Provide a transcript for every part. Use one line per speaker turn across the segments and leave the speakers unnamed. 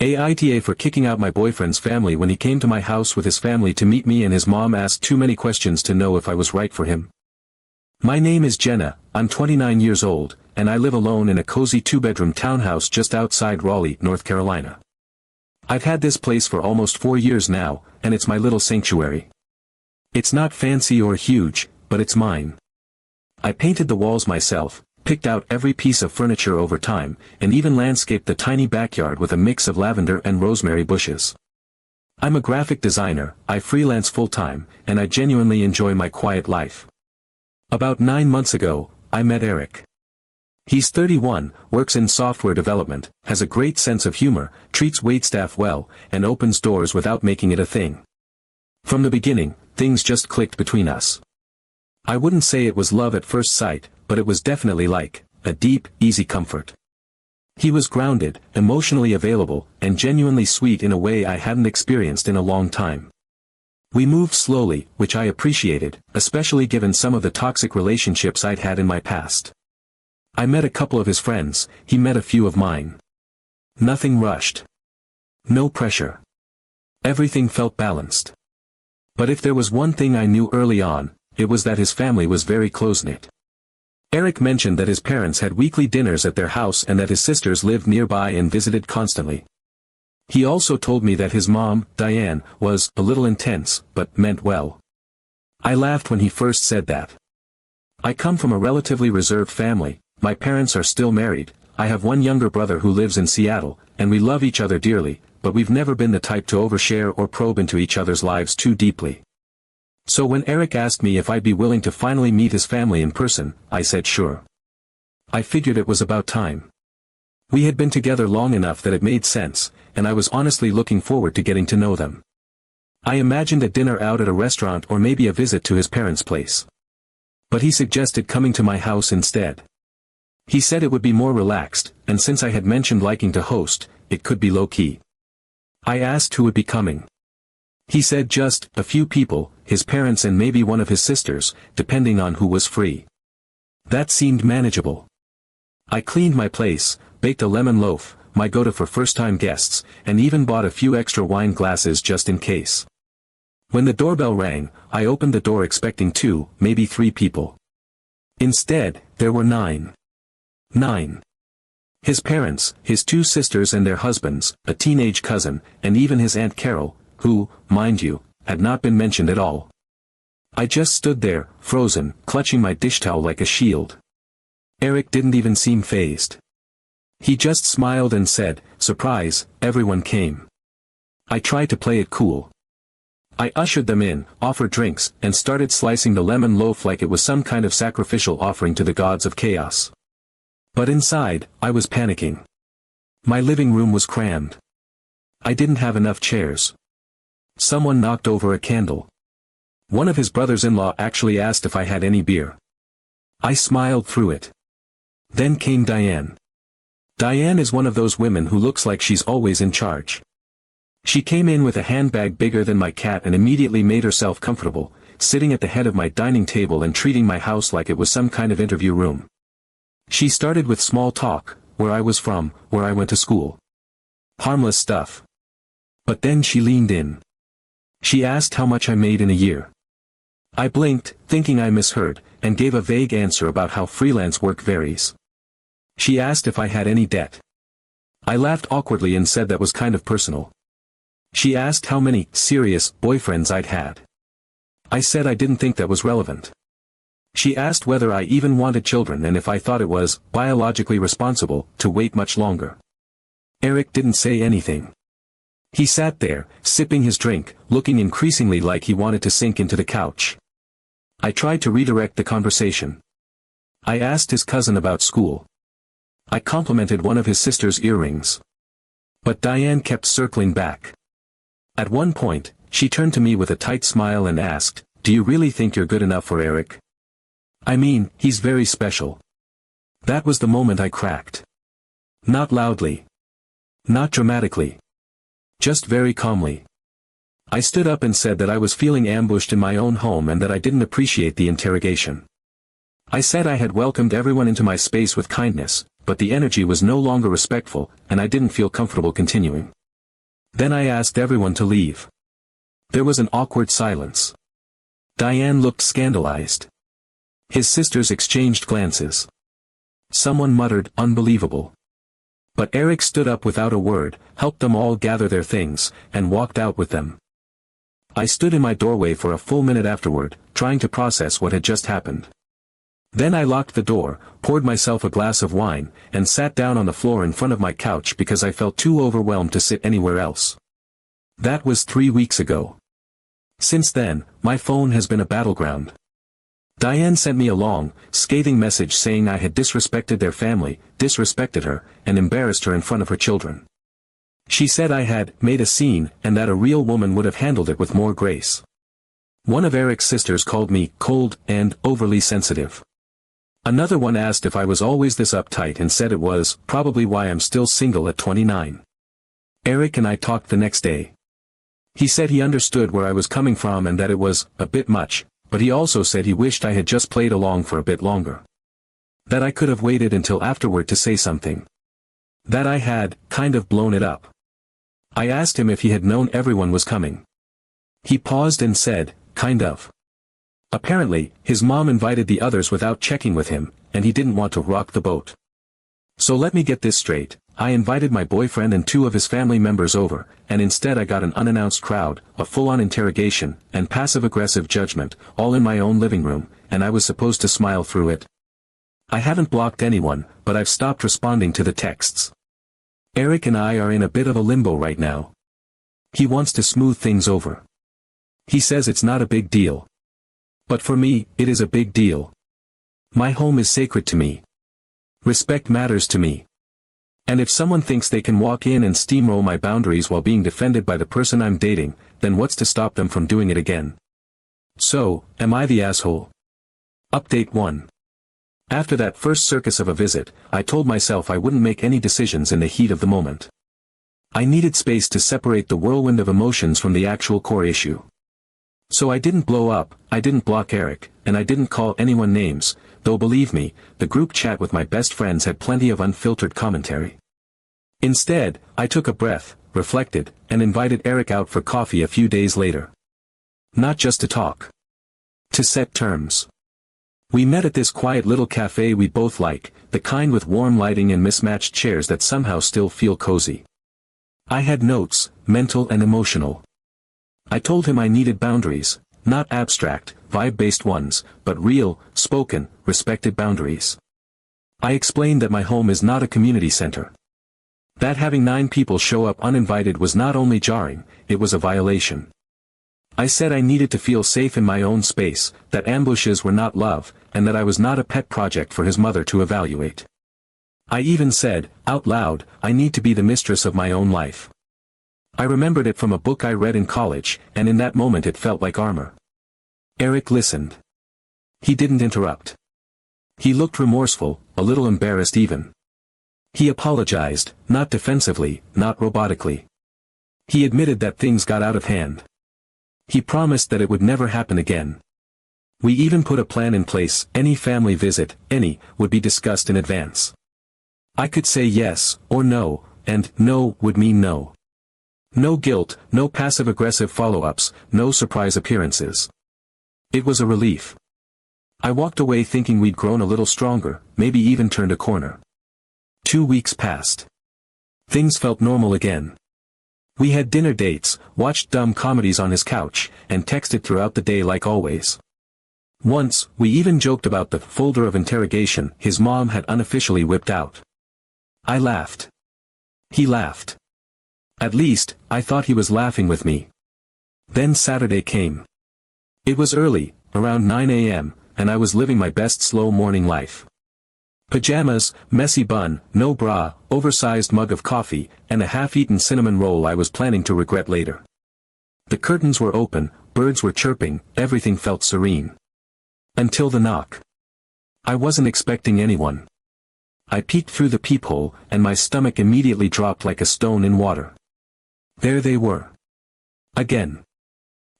AITA for kicking out my boyfriend's family when he came to my house with his family to meet me and his mom asked too many questions to know if I was right for him. My name is Jenna, I'm 29 years old, and I live alone in a cozy 2-bedroom townhouse just outside Raleigh, North Carolina. I've had this place for almost 4 years now, and it's my little sanctuary. It's not fancy or huge, but it's mine. I painted the walls myself, picked out every piece of furniture over time, and even landscaped the tiny backyard with a mix of lavender and rosemary bushes. I'm a graphic designer, I freelance full-time, and I genuinely enjoy my quiet life. About 9 months ago, I met Eric. He's 31, works in software development, has a great sense of humor, treats waitstaff well, and opens doors without making it a thing. From the beginning, things just clicked between us. I wouldn't say it was love at first sight, but it was definitely like a deep, easy comfort. He was grounded, emotionally available, and genuinely sweet in a way I hadn't experienced in a long time. We moved slowly, which I appreciated, especially given some of the toxic relationships I'd had in my past. I met a couple of his friends, he met a few of mine. Nothing rushed. No pressure. Everything felt balanced. But if there was one thing I knew early on, it was that his family was very close-knit. Eric mentioned that his parents had weekly dinners at their house and that his sisters lived nearby and visited constantly. He also told me that his mom, Diane, was a little intense, but meant well. I laughed when he first said that. I come from a relatively reserved family, my parents are still married, I have one younger brother who lives in Seattle, and we love each other dearly, but we've never been the type to overshare or probe into each other's lives too deeply. So when Eric asked me if I'd be willing to finally meet his family in person, I said sure. I figured it was about time. We had been together long enough that it made sense, and I was honestly looking forward to getting to know them. I imagined a dinner out at a restaurant or maybe a visit to his parents' place. But he suggested coming to my house instead. He said it would be more relaxed, and since I had mentioned liking to host, it could be low-key. I asked who would be coming. He said just a few people, his parents and maybe one of his sisters, depending on who was free. That seemed manageable. I cleaned my place, baked a lemon loaf, my go-to for first-time guests, and even bought a few extra wine glasses just in case. When the doorbell rang, I opened the door expecting 2, maybe 3 people. Instead, there were 9. 9. His parents, his 2 sisters and their husbands, a teenage cousin, and even his Aunt Carol, who, mind you, had not been mentioned at all. I just stood there, frozen, clutching my dish towel like a shield. Eric didn't even seem fazed. He just smiled and said, "Surprise, everyone came." I tried to play it cool. I ushered them in, offered drinks, and started slicing the lemon loaf like it was some kind of sacrificial offering to the gods of chaos. But inside, I was panicking. My living room was crammed. I didn't have enough chairs. Someone knocked over a candle. One of his brothers-in-law actually asked if I had any beer. I smiled through it. Then came Diane. Diane is one of those women who looks like she's always in charge. She came in with a handbag bigger than my cat and immediately made herself comfortable, sitting at the head of my dining table and treating my house like it was some kind of interview room. She started with small talk, where I was from, where I went to school. Harmless stuff. But then she leaned in. She asked how much I made in a year. I blinked, thinking I misheard, and gave a vague answer about how freelance work varies. She asked if I had any debt. I laughed awkwardly and said that was kind of personal. She asked how many serious boyfriends I'd had. I said I didn't think that was relevant. She asked whether I even wanted children and if I thought it was biologically responsible to wait much longer. Eric didn't say anything. He sat there, sipping his drink, looking increasingly like he wanted to sink into the couch. I tried to redirect the conversation. I asked his cousin about school. I complimented one of his sister's earrings. But Diane kept circling back. At one point, she turned to me with a tight smile and asked, "Do you really think you're good enough for Eric? I mean, he's very special." That was the moment I cracked. Not loudly. Not dramatically. Just very calmly. I stood up and said that I was feeling ambushed in my own home and that I didn't appreciate the interrogation. I said I had welcomed everyone into my space with kindness, but the energy was no longer respectful, and I didn't feel comfortable continuing. Then I asked everyone to leave. There was an awkward silence. Diane looked scandalized. His sisters exchanged glances. Someone muttered, "Unbelievable." But Eric stood up without a word, helped them all gather their things, and walked out with them. I stood in my doorway for a full minute afterward, trying to process what had just happened. Then I locked the door, poured myself a glass of wine, and sat down on the floor in front of my couch because I felt too overwhelmed to sit anywhere else. That was 3 weeks ago. Since then, my phone has been a battleground. Diane sent me a long, scathing message saying I had disrespected their family, disrespected her, and embarrassed her in front of her children. She said I had made a scene and that a real woman would have handled it with more grace. One of Eric's sisters called me cold and overly sensitive. Another one asked if I was always this uptight and said it was probably why I'm still single at 29. Eric and I talked the next day. He said he understood where I was coming from and that it was a bit much, but he also said he wished I had just played along for a bit longer. That I could have waited until afterward to say something. That I had kind of blown it up. I asked him if he had known everyone was coming. He paused and said, kind of. Apparently, his mom invited the others without checking with him, and he didn't want to rock the boat. So let me get this straight, I invited my boyfriend and 2 of his family members over, and instead I got an unannounced crowd, a full-on interrogation, and passive-aggressive judgment, all in my own living room, and I was supposed to smile through it. I haven't blocked anyone, but I've stopped responding to the texts. Eric and I are in a bit of a limbo right now. He wants to smooth things over. He says it's not a big deal. But for me, it is a big deal. My home is sacred to me. Respect matters to me. And if someone thinks they can walk in and steamroll my boundaries while being defended by the person I'm dating, then what's to stop them from doing it again? So, am I the asshole? Update 1. After that first circus of a visit, I told myself I wouldn't make any decisions in the heat of the moment. I needed space to separate the whirlwind of emotions from the actual core issue. So I didn't blow up, I didn't block Eric, and I didn't call anyone names, though believe me, the group chat with my best friends had plenty of unfiltered commentary. Instead, I took a breath, reflected, and invited Eric out for coffee a few days later. Not just to talk. To set terms. We met at this quiet little cafe we both like, the kind with warm lighting and mismatched chairs that somehow still feel cozy. I had notes, mental and emotional. I told him I needed boundaries, not abstract, vibe-based ones, but real, spoken, respected boundaries. I explained that my home is not a community center. That having 9 people show up uninvited was not only jarring, it was a violation. I said I needed to feel safe in my own space, that ambushes were not love, and that I was not a pet project for his mother to evaluate. I even said, out loud, I need to be the mistress of my own life. I remembered it from a book I read in college, and in that moment it felt like armor. Eric listened. He didn't interrupt. He looked remorseful, a little embarrassed even. He apologized, not defensively, not robotically. He admitted that things got out of hand. He promised that it would never happen again. We even put a plan in place, any family visit, would be discussed in advance. I could say yes, or no, and no would mean no. No guilt, no passive-aggressive follow-ups, no surprise appearances. It was a relief. I walked away thinking we'd grown a little stronger, maybe even turned a corner. 2 weeks passed. Things felt normal again. We had dinner dates, watched dumb comedies on his couch, and texted throughout the day like always. Once, we even joked about the folder of interrogation his mom had unofficially whipped out. I laughed. He laughed. At least, I thought he was laughing with me. Then Saturday came. It was early, around 9 a.m., and I was living my best slow morning life. Pajamas, messy bun, no bra, oversized mug of coffee, and a half-eaten cinnamon roll I was planning to regret later. The curtains were open, birds were chirping, everything felt serene. Until the knock. I wasn't expecting anyone. I peeked through the peephole, and my stomach immediately dropped like a stone in water. There they were. Again.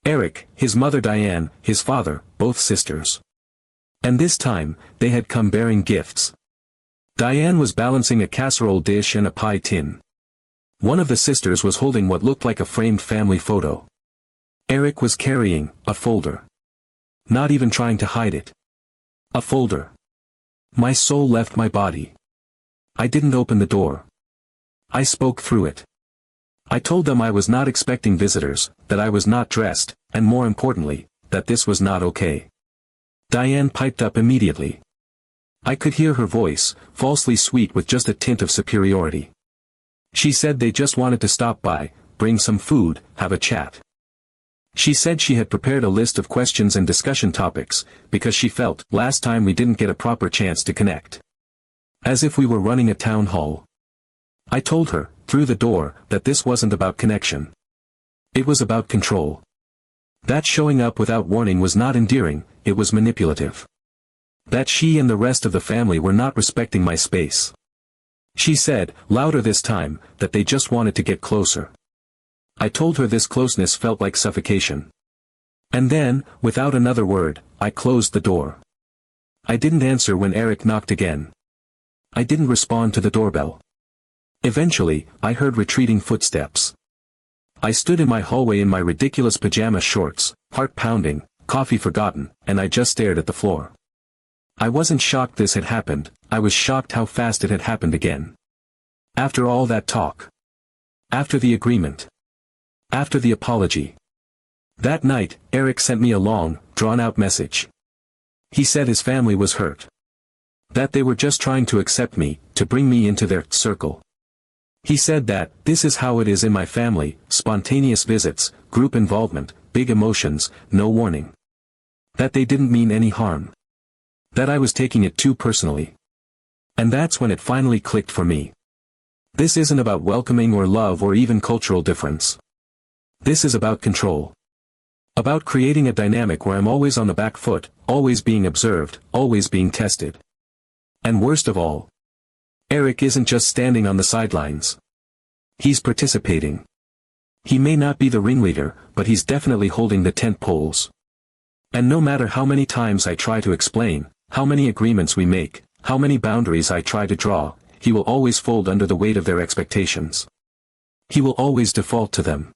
Eric, his mother Diane, his father, both sisters. And this time, they had come bearing gifts. Diane was balancing a casserole dish and a pie tin. One of the sisters was holding what looked like a framed family photo. Eric was carrying a folder. Not even trying to hide it. A folder. My soul left my body. I didn't open the door. I spoke through it. I told them I was not expecting visitors, that I was not dressed, and more importantly, that this was not okay. Diane piped up immediately. I could hear her voice, falsely sweet with just a tint of superiority. She said they just wanted to stop by, bring some food, have a chat. She said she had prepared a list of questions and discussion topics, because she felt, last time we didn't get a proper chance to connect. As if we were running a town hall. I told her, through the door, that this wasn't about connection. It was about control. That showing up without warning was not endearing, it was manipulative. That she and the rest of the family were not respecting my space. She said, louder this time, that they just wanted to get closer. I told her this closeness felt like suffocation. And then, without another word, I closed the door. I didn't answer when Eric knocked again. I didn't respond to the doorbell. Eventually, I heard retreating footsteps. I stood in my hallway in my ridiculous pajama shorts, heart pounding, coffee forgotten, and I just stared at the floor. I wasn't shocked this had happened, I was shocked how fast it had happened again. After all that talk. After the agreement. After the apology. That night, Eric sent me a long, drawn-out message. He said his family was hurt. That they were just trying to accept me, to bring me into their circle. He said that, this is how it is in my family, spontaneous visits, group involvement, big emotions, no warning. That they didn't mean any harm. That I was taking it too personally. And that's when it finally clicked for me. This isn't about welcoming or love or even cultural difference. This is about control. About creating a dynamic where I'm always on the back foot, always being observed, always being tested. And worst of all, Eric isn't just standing on the sidelines. He's participating. He may not be the ringleader, but he's definitely holding the tent poles. And no matter how many times I try to explain, how many agreements we make, how many boundaries I try to draw, he will always fold under the weight of their expectations. He will always default to them.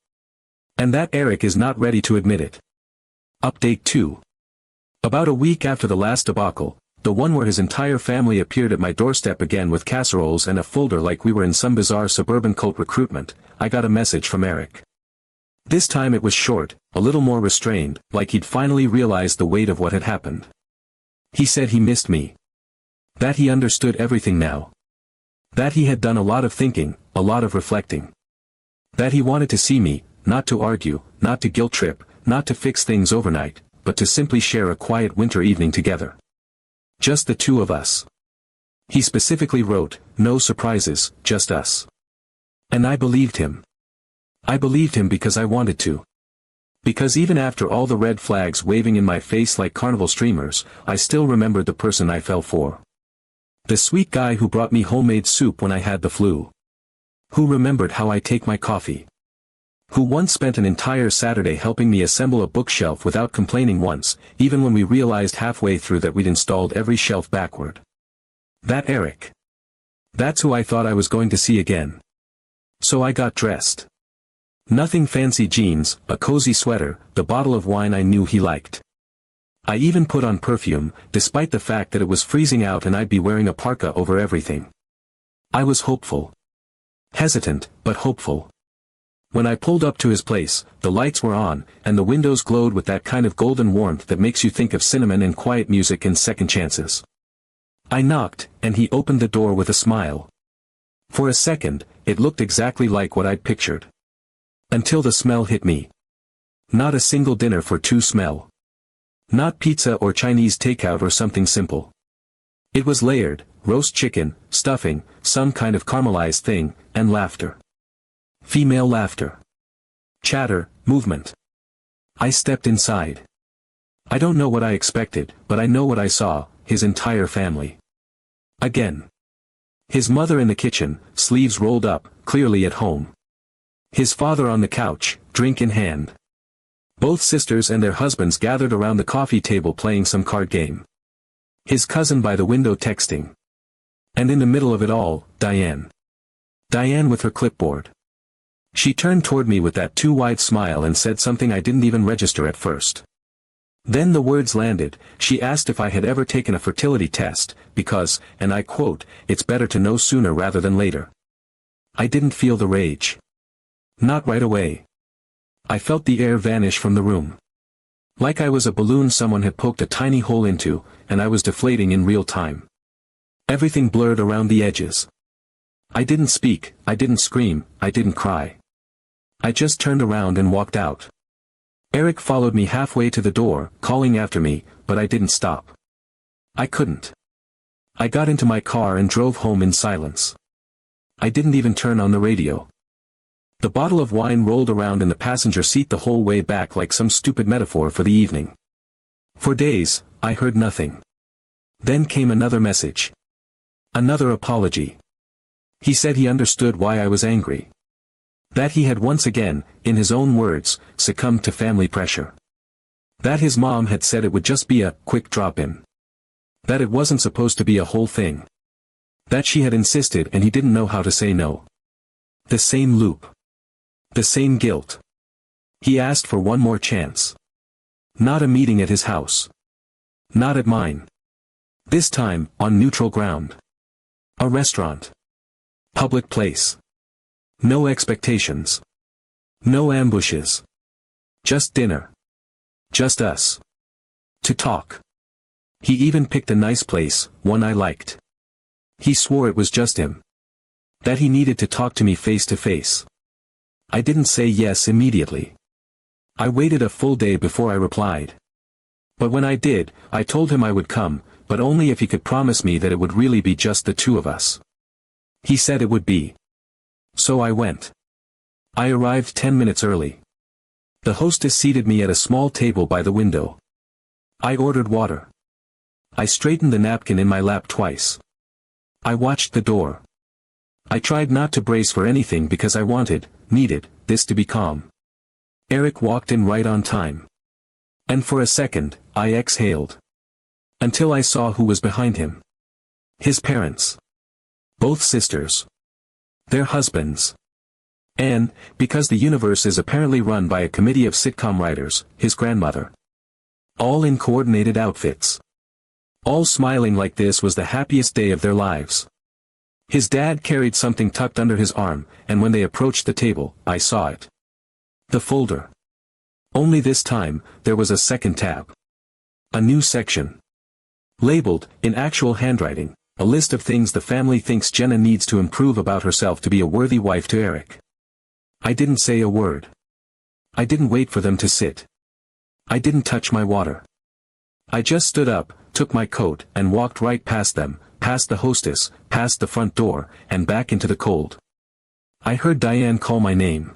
And that Eric is not ready to admit it. Update 2. About a week after the last debacle, the one where his entire family appeared at my doorstep again with casseroles and a folder like we were in some bizarre suburban cult recruitment, I got a message from Eric. This time it was short, a little more restrained, like he'd finally realized the weight of what had happened. He said he missed me. That he understood everything now. That he had done a lot of thinking, a lot of reflecting. That he wanted to see me, not to argue, not to guilt trip, not to fix things overnight, but to simply share a quiet winter evening together. Just the two of us. He specifically wrote, no surprises, just us. And I believed him. I believed him because I wanted to. Because even after all the red flags waving in my face like carnival streamers, I still remembered the person I fell for. The sweet guy who brought me homemade soup when I had the flu. Who remembered how I take my coffee. Who once spent an entire Saturday helping me assemble a bookshelf without complaining once, even when we realized halfway through that we'd installed every shelf backward. That Eric. That's who I thought I was going to see again. So I got dressed. Nothing fancy jeans, a cozy sweater, the bottle of wine I knew he liked. I even put on perfume, despite the fact that it was freezing out and I'd be wearing a parka over everything. I was hopeful. Hesitant, but hopeful. When I pulled up to his place, the lights were on, and the windows glowed with that kind of golden warmth that makes you think of cinnamon and quiet music and second chances. I knocked, and he opened the door with a smile. For a second, it looked exactly like what I'd pictured. Until the smell hit me. Not a single dinner for two smell. Not pizza or Chinese takeout or something simple. It was layered, roast chicken, stuffing, some kind of caramelized thing, and laughter. Female laughter. Chatter, movement. I stepped inside. I don't know what I expected, but I know what I saw, his entire family. Again. His mother in the kitchen, sleeves rolled up, clearly at home. His father on the couch, drink in hand. Both sisters and their husbands gathered around the coffee table playing some card game. His cousin by the window texting. And in the middle of it all, Diane. Diane with her clipboard. She turned toward me with that too wide smile and said something I didn't even register at first. Then the words landed. She asked if I had ever taken a fertility test, because, and I quote, "It's better to know sooner rather than later." I didn't feel the rage. Not right away. I felt the air vanish from the room. Like I was a balloon someone had poked a tiny hole into, and I was deflating in real time. Everything blurred around the edges. I didn't speak, I didn't scream, I didn't cry. I just turned around and walked out. Eric followed me halfway to the door, calling after me, but I didn't stop. I couldn't. I got into my car and drove home in silence. I didn't even turn on the radio. The bottle of wine rolled around in the passenger seat the whole way back like some stupid metaphor for the evening. For days, I heard nothing. Then came another message. Another apology. He said he understood why I was angry. That he had once again, in his own words, succumbed to family pressure. That his mom had said it would just be a quick drop-in. That it wasn't supposed to be a whole thing. That she had insisted and he didn't know how to say no. The same loop. The same guilt. He asked for one more chance. Not a meeting at his house. Not at mine. This time, on neutral ground. A restaurant. Public place. No expectations. No ambushes. Just dinner. Just us. To talk. He even picked a nice place, one I liked. He swore it was just him. That he needed to talk to me face to face. I didn't say yes immediately. I waited a full day before I replied. But when I did, I told him I would come, but only if he could promise me that it would really be just the two of us. He said it would be. So I went. I arrived 10 minutes early. The hostess seated me at a small table by the window. I ordered water. I straightened the napkin in my lap twice. I watched the door. I tried not to brace for anything because I needed, this to be calm. Eric walked in right on time. And for a second, I exhaled. Until I saw who was behind him. His parents. Both sisters. Their husbands. And, because the universe is apparently run by a committee of sitcom writers, his grandmother. All in coordinated outfits. All smiling like this was the happiest day of their lives. His dad carried something tucked under his arm, and when they approached the table, I saw it. The folder. Only this time, there was a second tab. A new section. Labeled, in actual handwriting, a list of things the family thinks Jenna needs to improve about herself to be a worthy wife to Eric. I didn't say a word. I didn't wait for them to sit. I didn't touch my water. I just stood up, took my coat, and walked right past them, past the hostess, past the front door, and back into the cold. I heard Diane call my name.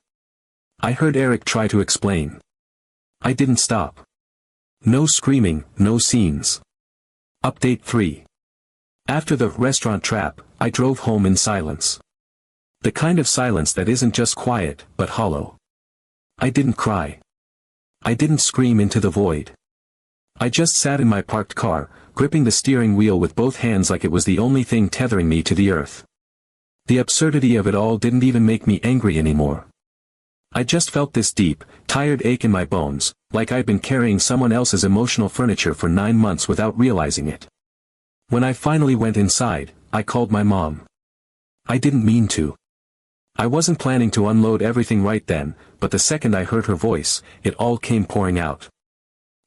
I heard Eric try to explain. I didn't stop. No screaming, no scenes. Update 3. After the restaurant trap, I drove home in silence. The kind of silence that isn't just quiet, but hollow. I didn't cry. I didn't scream into the void. I just sat in my parked car, gripping the steering wheel with both hands like it was the only thing tethering me to the earth. The absurdity of it all didn't even make me angry anymore. I just felt this deep, tired ache in my bones, like I'd been carrying someone else's emotional furniture for 9 months without realizing it. When I finally went inside, I called my mom. I didn't mean to. I wasn't planning to unload everything right then, but the second I heard her voice, it all came pouring out.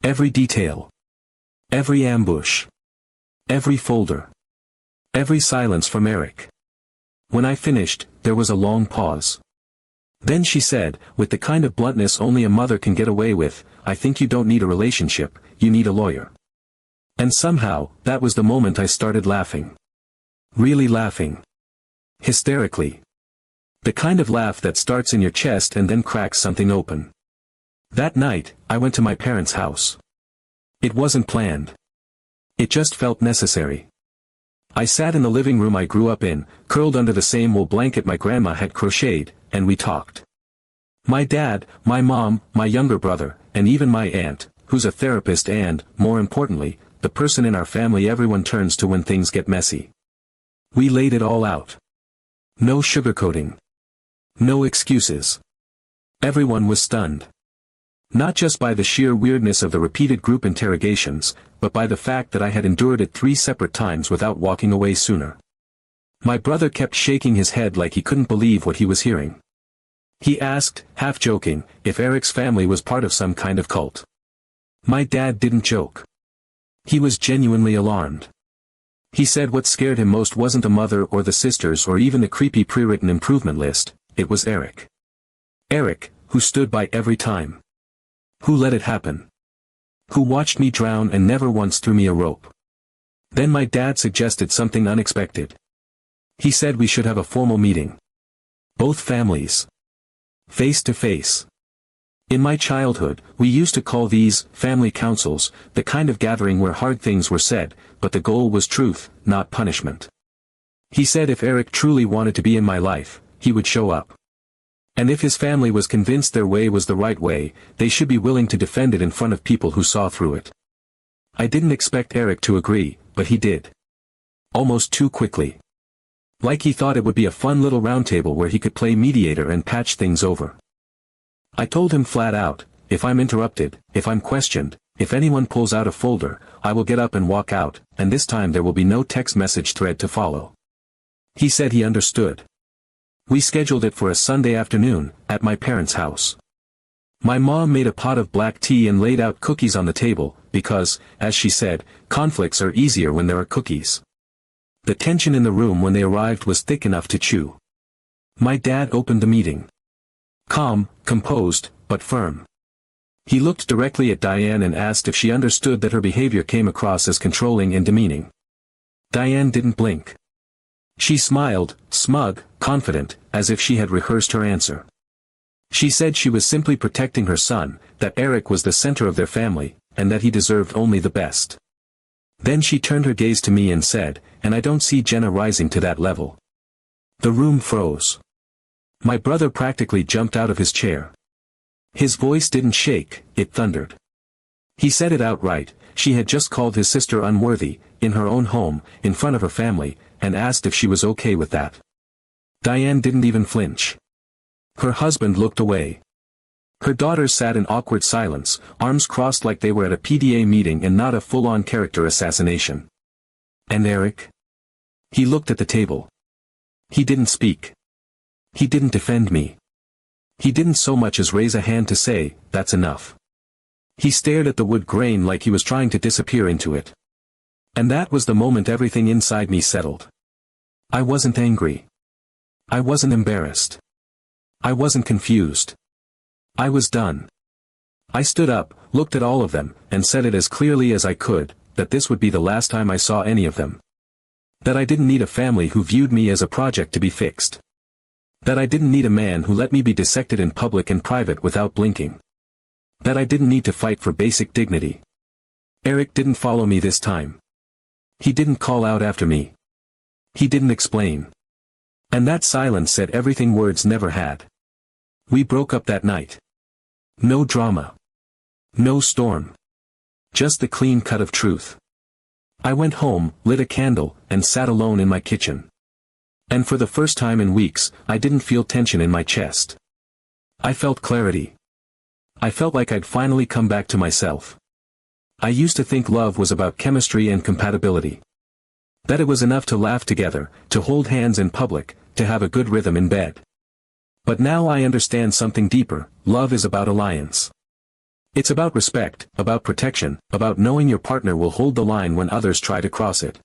Every detail. Every ambush. Every folder. Every silence from Eric. When I finished, there was a long pause. Then she said, with the kind of bluntness only a mother can get away with, "I think you don't need a relationship, you need a lawyer." And somehow, that was the moment I started laughing. Really laughing. Hysterically. The kind of laugh that starts in your chest and then cracks something open. That night, I went to my parents' house. It wasn't planned. It just felt necessary. I sat in the living room I grew up in, curled under the same wool blanket my grandma had crocheted, and we talked. My dad, my mom, my younger brother, and even my aunt, who's a therapist and, more importantly, the person in our family everyone turns to when things get messy. We laid it all out. No sugarcoating. No excuses. Everyone was stunned. Not just by the sheer weirdness of the repeated group interrogations, but by the fact that I had endured it 3 separate times without walking away sooner. My brother kept shaking his head like he couldn't believe what he was hearing. He asked, half joking, if Eric's family was part of some kind of cult. My dad didn't joke. He was genuinely alarmed. He said what scared him most wasn't the mother or the sisters or even the creepy pre-written improvement list, it was Eric. Eric, who stood by every time. Who let it happen. Who watched me drown and never once threw me a rope. Then my dad suggested something unexpected. He said we should have a formal meeting. Both families. Face to face. In my childhood, we used to call these family councils, the kind of gathering where hard things were said, but the goal was truth, not punishment. He said if Eric truly wanted to be in my life, he would show up. And if his family was convinced their way was the right way, they should be willing to defend it in front of people who saw through it. I didn't expect Eric to agree, but he did. Almost too quickly. Like he thought it would be a fun little roundtable where he could play mediator and patch things over. I told him flat out, if I'm interrupted, if I'm questioned, if anyone pulls out a folder, I will get up and walk out, and this time there will be no text message thread to follow. He said he understood. We scheduled it for a Sunday afternoon, at my parents' house. My mom made a pot of black tea and laid out cookies on the table, because, as she said, conflicts are easier when there are cookies. The tension in the room when they arrived was thick enough to chew. My dad opened the meeting. Calm, composed, but firm. He looked directly at Diane and asked if she understood that her behavior came across as controlling and demeaning. Diane didn't blink. She smiled, smug, confident, as if she had rehearsed her answer. She said she was simply protecting her son, that Eric was the center of their family, and that he deserved only the best. Then she turned her gaze to me and said, and I don't see Jenna rising to that level. The room froze. My brother practically jumped out of his chair. His voice didn't shake, it thundered. He said it outright, she had just called his sister unworthy, in her own home, in front of her family, and asked if she was okay with that. Diane didn't even flinch. Her husband looked away. Her daughters sat in awkward silence, arms crossed like they were at a PDA meeting and not a full-on character assassination. And Eric? He looked at the table. He didn't speak. He didn't defend me. He didn't so much as raise a hand to say, that's enough. He stared at the wood grain like he was trying to disappear into it. And that was the moment everything inside me settled. I wasn't angry. I wasn't embarrassed. I wasn't confused. I was done. I stood up, looked at all of them, and said it as clearly as I could, that this would be the last time I saw any of them. That I didn't need a family who viewed me as a project to be fixed. That I didn't need a man who let me be dissected in public and private without blinking. That I didn't need to fight for basic dignity. Eric didn't follow me this time. He didn't call out after me. He didn't explain. And that silence said everything words never had. We broke up that night. No drama. No storm. Just the clean cut of truth. I went home, lit a candle, and sat alone in my kitchen. And for the first time in weeks, I didn't feel tension in my chest. I felt clarity. I felt like I'd finally come back to myself. I used to think love was about chemistry and compatibility. That it was enough to laugh together, to hold hands in public, to have a good rhythm in bed. But now I understand something deeper, love is about alliance. It's about respect, about protection, about knowing your partner will hold the line when others try to cross it.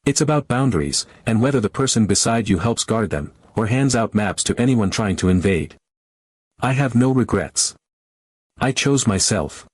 It's about boundaries, and whether the person beside you helps guard them, or hands out maps to anyone trying to invade. I have no regrets. I chose myself.